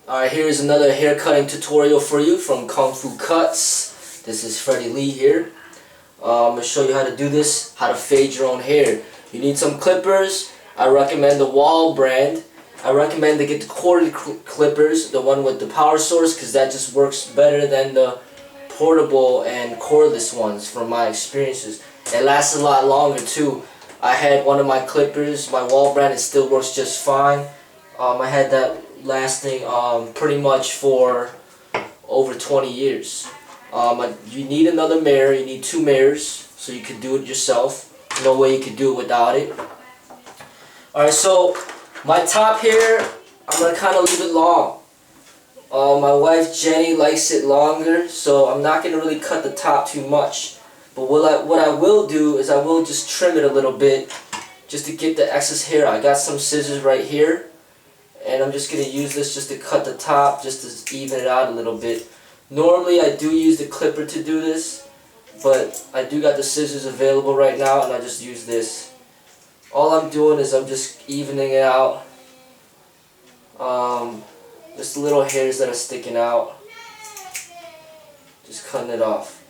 Alright, here's another haircutting tutorial for you from Kung Fu Cutz. This is Freddie Lee here. I'm going to show you how to do this, how to fade your own hair. You need some clippers. I recommend the Wall brand. I recommend to get the corded clippers, the one with the power source, because that just works better than the portable and cordless ones from my experiences. It lasts a lot longer too. I had one of my clippers, my Wall brand, it still works just fine. I had that lasting pretty much for over 20 years. You need another mirror, you need two mirrors so you can do it yourself. No way you can do it without it. Alright, so my top hair, I'm going to kind of leave it long. My wife Jenny likes it longer, so I'm not going to really cut the top too much. But what I will do is I will just trim it a little bit just to get the excess hair. I got some scissors right here. And I'm just going to use this just to cut the top, just to even it out a little bit. Normally I do use the clipper to do this, but I do got the scissors available right now and I just use this. All I'm doing is I'm just evening it out. Just the little hairs that are sticking out. Just cutting it off.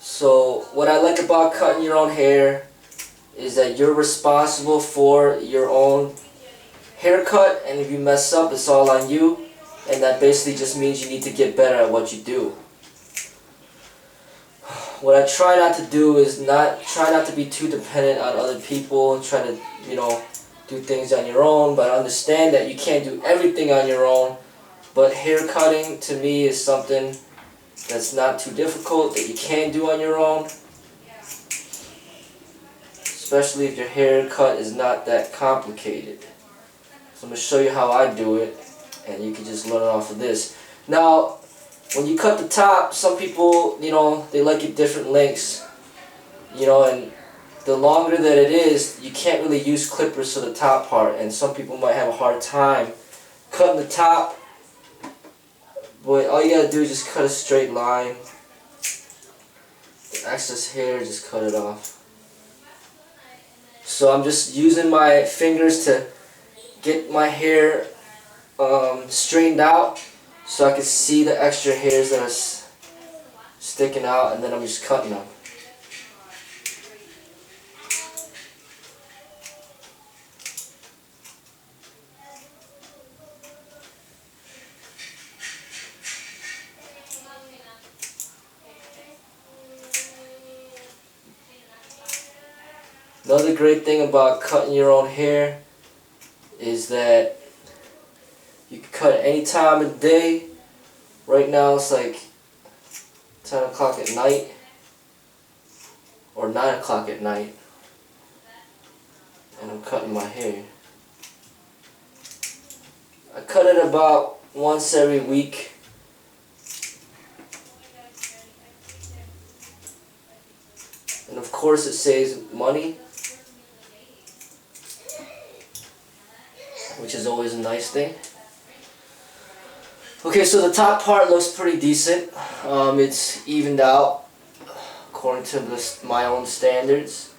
So what I like about cutting your own hair is that you're responsible for your own haircut, and if you mess up, it's all on you, and that basically just means you need to get better at what you do. What I try not to do is try not to be too dependent on other people, try to, do things on your own, but understand that you can't do everything on your own. But hair cutting to me is something that's not too difficult, that you can do on your own, especially if your haircut is not that complicated. So I'm going to show you how I do it, and you can just learn off of this. Now, when you cut the top, some people, they like it different lengths, and the longer that it is, you can't really use clippers for the top part, and some people might have a hard time cutting the top. But all you gotta do is just cut a straight line. The excess hair, just cut it off. So I'm just using my fingers to get my hair straightened out so I can see the extra hairs that are sticking out, and then I'm just cutting them. Another great thing about cutting your own hair is that you can cut it any time of day. Right now it's like 10 o'clock at night or 9 o'clock at night, and I'm cutting my hair. I cut it about once every week. And of course it saves money, which is always a nice thing. Okay, so the top part looks pretty decent. It's evened out according to my own standards.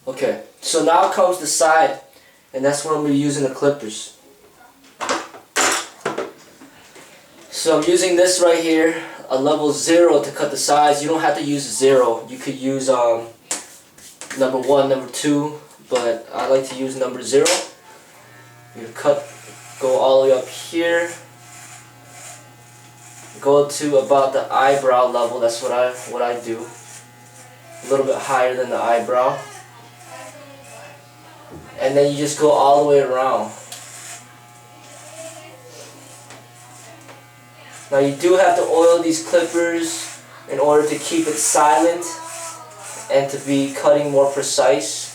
Okay, so now comes the side, and that's where I'm going to be using the clippers. So I'm using this right here, a level 0 to cut the sides. You don't have to use 0. You could use number 1, number 2, but I like to use number 0. You go all the way up here, go to about the eyebrow level. That's what I do. A little bit higher than the eyebrow, and then you just go all the way around. Now you do have to oil these clippers in order to keep it silent and to be cutting more precise.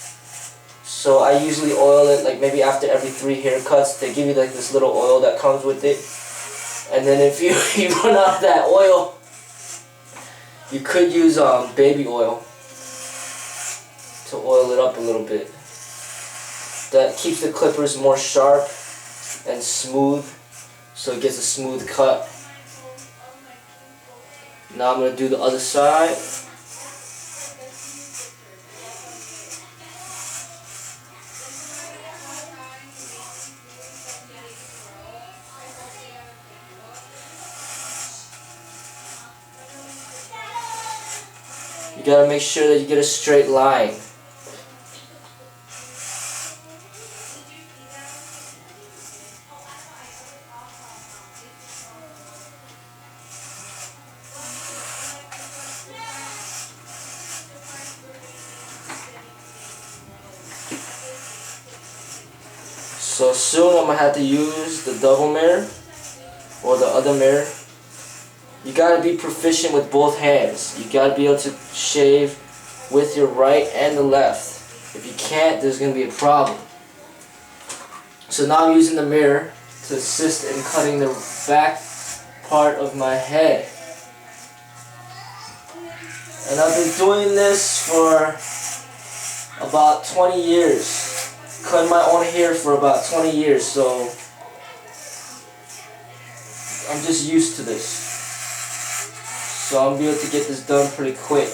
So I usually oil it like maybe after every 3 haircuts. They give you like this little oil that comes with it. And then if you run out of that oil, you could use baby oil to oil it up a little bit. That keeps the clippers more sharp and smooth so it gets a smooth cut. Now I'm going to do the other side. You got to make sure that you get a straight line. So soon I'm going to have to use the double mirror or the other mirror. You got to be proficient with both hands. You got to be able to shave with your right and the left. If you can't, there's going to be a problem. So now I'm using the mirror to assist in cutting the back part of my head. And I've been doing this for about 20 years. Cutting my own hair for about 20 years, so I'm just used to this. So I'm able to get this done pretty quick.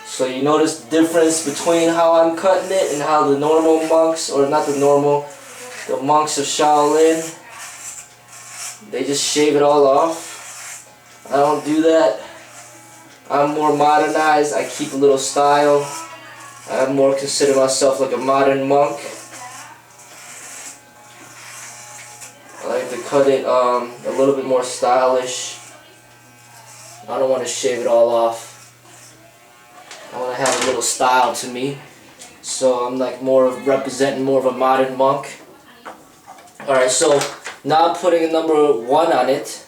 So you notice the difference between how I'm cutting it and how the normal monks, or not the normal, the monks of Shaolin, they just shave it all off. I don't do that. I'm more modernized. I keep a little style. I more consider myself like a modern monk. I like to cut it a little bit more stylish. I don't want to shave it all off. I want to have a little style to me. So I'm like more of representing more of a modern monk. Alright, so now I'm putting a number 1 on it.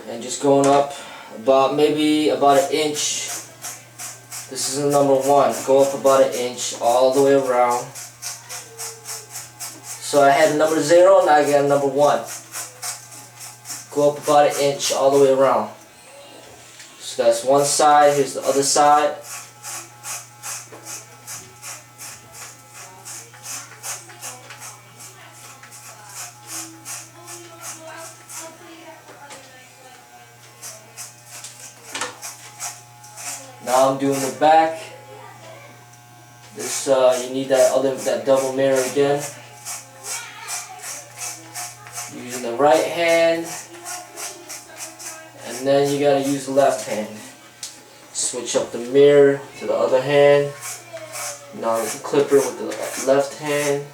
And just going up about maybe about an inch. This is a number 1. Go up about an inch all the way around. So I had a number 0, now I got a number 1. Go up about an inch all the way around. So that's one side, here's the other side. Now I'm doing the back. This you need that double mirror again. Using the right hand, and then you gotta use the left hand. Switch up the mirror to the other hand. Now the clipper with the left hand.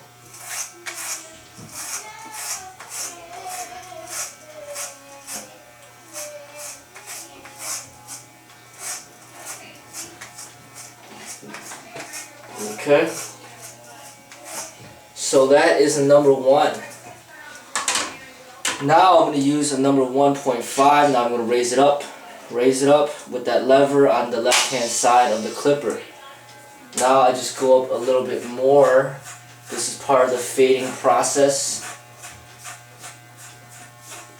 Okay, so that is a number 1. Now I'm going to use a number 1.5. Now I'm going to raise it up with that lever on the left hand side of the clipper. Now I just go up a little bit more. This is part of the fading process.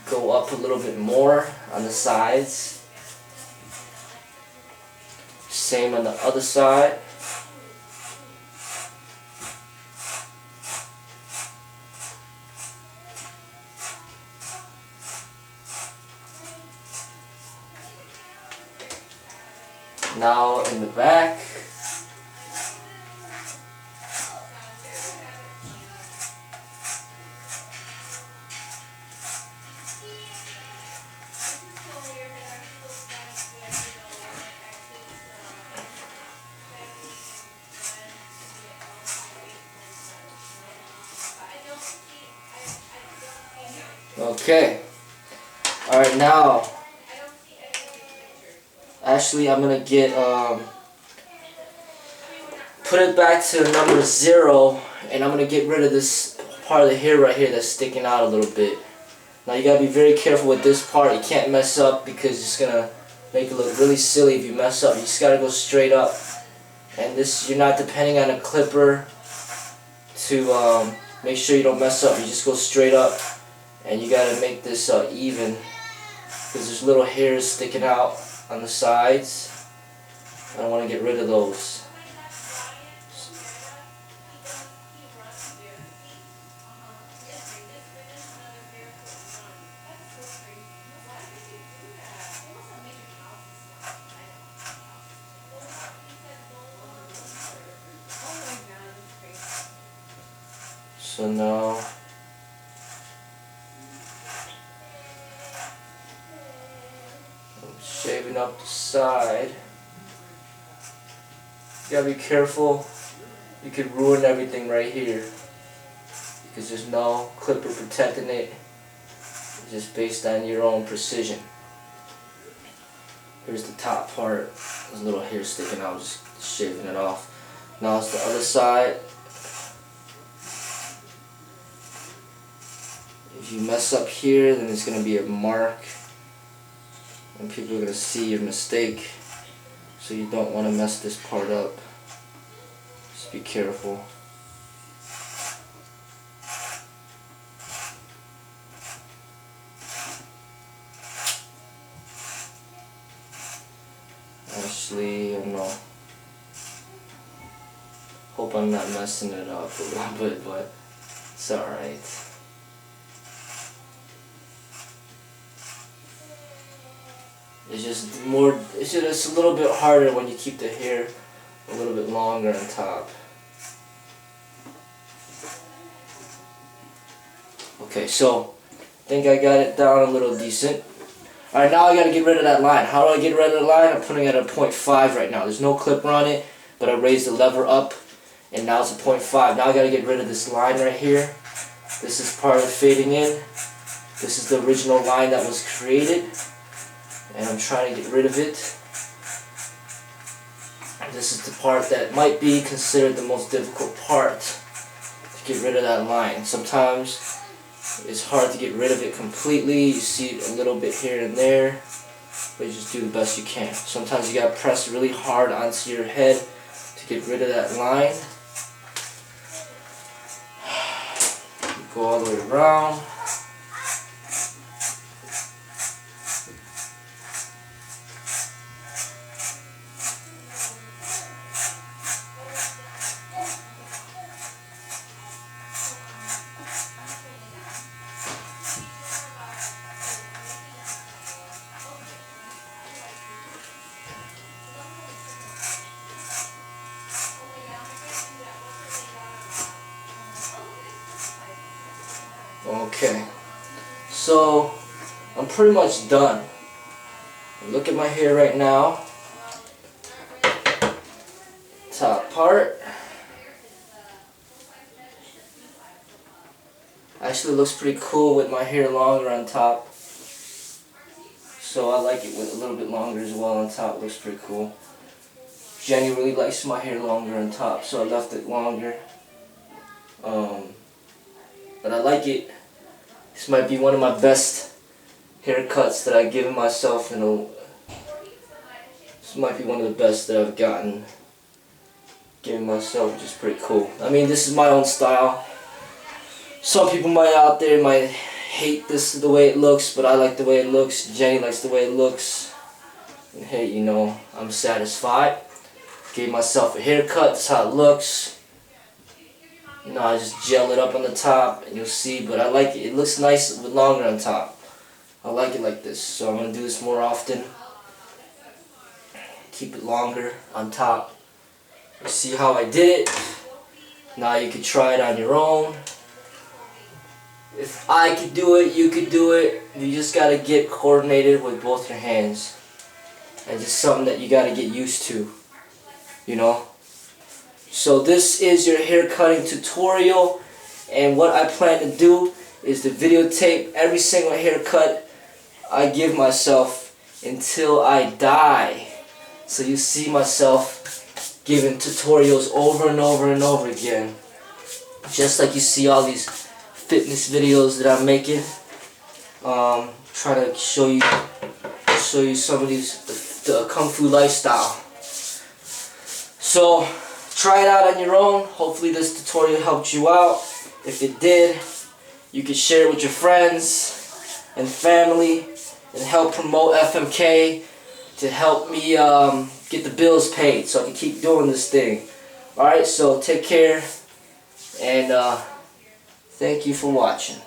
Go up a little bit more on the sides. Same on the other side. Now in the back. Okay. Alright, now actually I'm gonna get put it back to number 0, and I'm gonna get rid of this part of the hair right here that's sticking out a little bit. Now you gotta be very careful with this part. You can't mess up because it's gonna make it look really silly if you mess up. You just gotta go straight up, and this, you're not depending on a clipper to make sure you don't mess up. You just go straight up, and you gotta make this even. because there's little hairs sticking out on the sides. I don't want to get rid of those. So now I'm shaving up the side. You gotta be careful. You could ruin everything right here because there's no clipper protecting it. It's just based on your own precision. Here's the top part. There's a little hair sticking out. Just shaving it off. Now it's the other side. If you mess up here, then it's going to be a mark and people are going to see your mistake, so you don't want to mess this part up. Just be careful. Actually, I don't know. Hope I'm not messing it up a little bit, but it's alright. It's just more, it's just a little bit harder when you keep the hair a little bit longer on top. Okay, so I think I got it down a little decent. Alright, now I gotta get rid of that line. How do I get rid of the line? I'm putting it at a 0.5 right now. There's no clipper on it, but I raised the lever up and now it's a 0.5. Now I gotta get rid of this line right here. This is part of fading in. This is the original line that was created, and I'm trying to get rid of it. This is the part that might be considered the most difficult part, to get rid of that line. Sometimes it's hard to get rid of it completely. You see it a little bit here and there, but you just do the best you can. Sometimes you gotta press really hard onto your head to get rid of that line. Go all the way around. Okay, so I'm pretty much done. Look at my hair right now. Top part. Actually looks pretty cool with my hair longer on top. So I like it with a little bit longer as well on top. Looks pretty cool. Jenny really likes my hair longer on top, so I left it longer. But I like it. This might be one of my best haircuts that I've given myself in a... This might be one of the best that I've gotten. Given myself, which is pretty cool. I mean, this is my own style. Some people out there might hate this the way it looks, but I like the way it looks. Jenny likes the way it looks. And hey, you know, I'm satisfied. Gave myself a haircut. That's how it looks. You know, I just gel it up on the top and you'll see, but I like it. It looks nice with longer on top. I like it like this, so I'm going to do this more often. Keep it longer on top. You see how I did it? Now you can try it on your own. If I could do it, you could do it. You just got to get coordinated with both your hands. And just something that you got to get used to, you know. So this is your hair cutting tutorial, and what I plan to do is to videotape every single haircut I give myself until I die. So you see myself giving tutorials over and over and over again. Just like you see all these fitness videos that I'm making. Try to show you some of these, the Kung Fu lifestyle. So try it out on your own. Hopefully this tutorial helped you out. If it did, you can share it with your friends and family and help promote FMK, to help me get the bills paid so I can keep doing this thing. Alright, so take care, and thank you for watching.